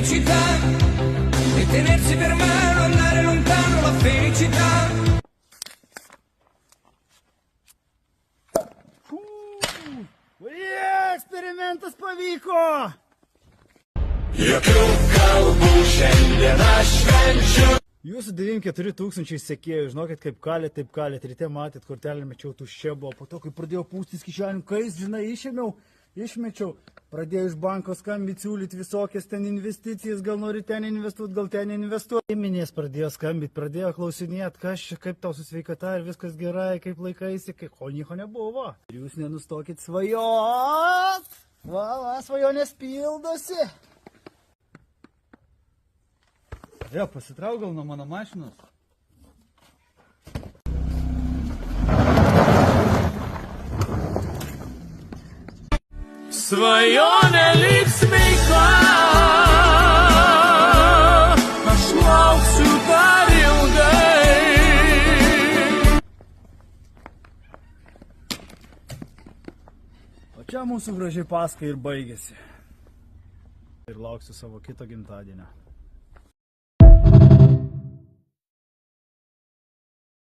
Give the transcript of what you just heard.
felicità e tenersi per mano, andare lontano la felicità. Eksperimentas pavyko! Jokių kalbų šiandien aš švenčiu. Jūsų 94 000 sekėjų, žinokit, kaip kalėt, taip kalėt. Ryte matėt, kortelę mečiau tuščia buvo. Po to, kai pradėjau pūstis kišenių, kais, žinai, išmečiau. Pradėjau iš banko skambyti, siūlyti visokias ten investicijas, gal nori ten investuoti, gal ten investuoti. Giminės pradėjo skambyti, pradėjo klausinėti, kas čia, kaip tau su sveikata, ar viskas gerai, kaip laikaisi, o nieko nebuvo. Ir jūs nenustokit svajot! Va, svajonės pildosi. Vėl pasitrauk gal nuo mano mašinos. Svajonė liks sveika, aš lauksiu dar ilgai. O čia mūsų gražiai paska ir baigėsi. Ir lauksiu savo kito gimtadienio.